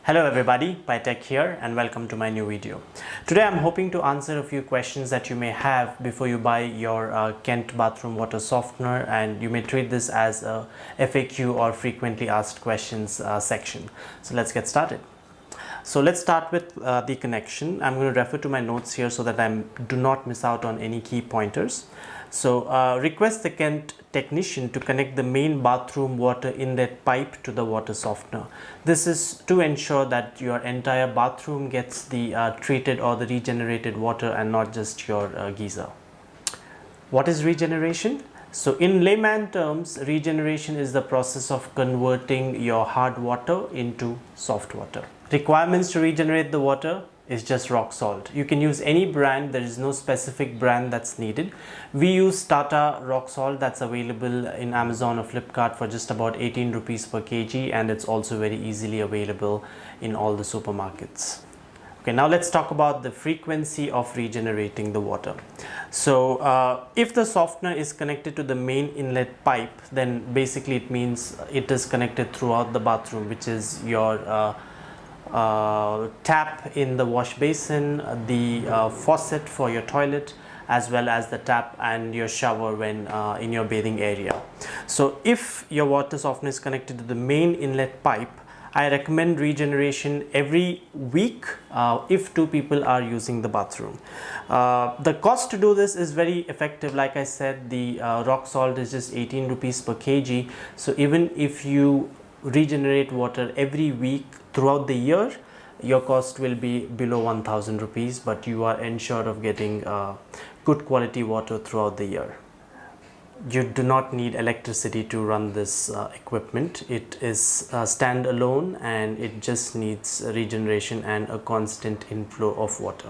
Hello everybody, Tech here and welcome to my new video. Today I'm hoping to answer a few questions that you may have before you buy your Kent bathroom water softener, and you may treat this as a FAQ or frequently asked questions section. So let's get started. So let's start with the connection. I'm going to refer to my notes here so that I do not miss out on any key pointers. So request the Kent technician to connect the main bathroom water inlet pipe to the water softener. This is to ensure that your entire bathroom gets the treated or the regenerated water and not just your geyser. What is regeneration? So in layman terms, regeneration is the process of converting your hard water into soft water. Requirements to regenerate the water is just rock salt. You can use any brand, there is no specific brand that's needed. We use Tata rock salt that's available in Amazon or Flipkart for just about 18 rupees per kg, and it's also very easily available in all the supermarkets. Okay, now let's talk about the frequency of regenerating the water. So if the softener is connected to the main inlet pipe, then basically it means it is connected throughout the bathroom, which is your tap in the wash basin, the faucet for your toilet, as well as the tap and your shower when in your bathing area. So if your water softener is connected to the main inlet pipe, I recommend regeneration every week if two people are using the bathroom. The cost to do this is very effective. Like I said, the rock salt is just 18 rupees per kg. So even if you regenerate water every week throughout the year, your cost will be below 1000 rupees, but you are ensured of getting good quality water throughout the year. You do not need electricity to run this equipment. It is standalone and it just needs regeneration and a constant inflow of water.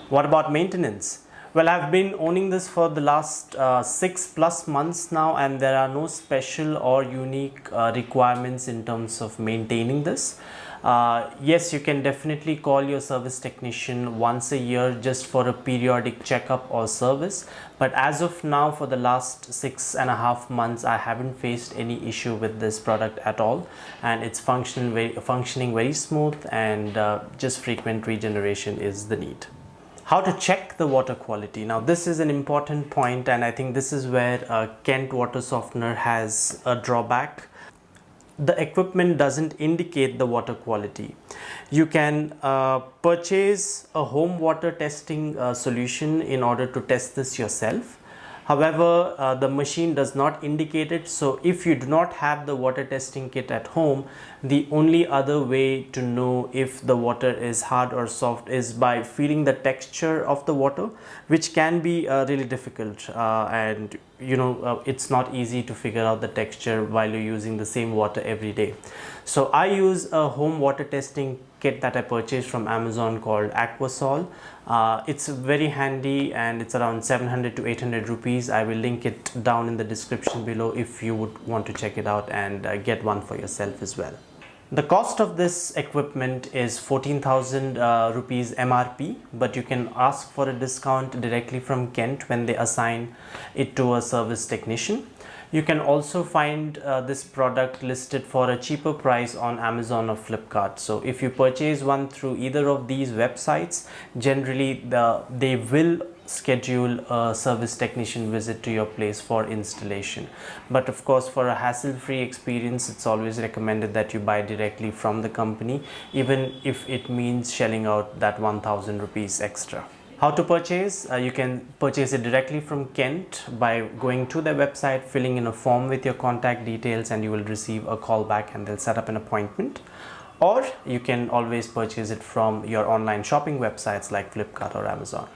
What about maintenance? Well, I've been owning this for the last 6+ months now, and there are no special or unique requirements in terms of maintaining this. Yes, you can definitely call your service technician once a year just for a periodic checkup or service, but as of now, for the last 6.5 months, I haven't faced any issue with this product at all, and it's functioning very smooth, and just frequent regeneration is the need. How to check the water quality? Now this is an important point, and I think this is where Kent water softener has a drawback. The equipment doesn't indicate the water quality. You can purchase a home water testing solution in order to test this yourself. However, the machine does not indicate it. So if you do not have the water testing kit at home, the only other way to know if the water is hard or soft is by feeling the texture of the water, which can be really difficult, and it's not easy to figure out the texture while you're using the same water every day. So I use a home water testing kit that I purchased from Amazon called Aquasol. It's very handy and it's around 700 to 800 rupees. I will link it down in the description below if you would want to check it out and get one for yourself as well. The cost of this equipment is 14,000 rupees MRP, but you can ask for a discount directly from Kent when they assign it to a service technician. You can also find this product listed for a cheaper price on Amazon or Flipkart. So if you purchase one through either of these websites, generally they will schedule a service technician visit to your place for installation. But of course, for a hassle-free experience, it's always recommended that you buy directly from the company, even if it means shelling out that 1000 rupees extra. How to purchase? You can purchase it directly from Kent by going to their website, filling in a form with your contact details, and you will receive a call back and they'll set up an appointment. Or you can always purchase it from your online shopping websites like Flipkart or Amazon.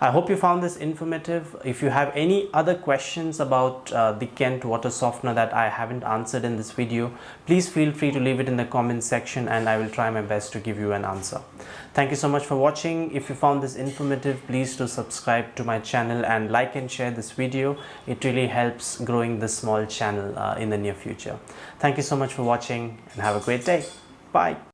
I hope you found this informative. If you have any other questions about the Kent water softener that I haven't answered in this video, please feel free to leave it in the comments section and I will try my best to give you an answer. Thank you so much for watching. If you found this informative, please do subscribe to my channel and like and share this video. It really helps growing this small channel in the near future. Thank you so much for watching and have a great day. Bye.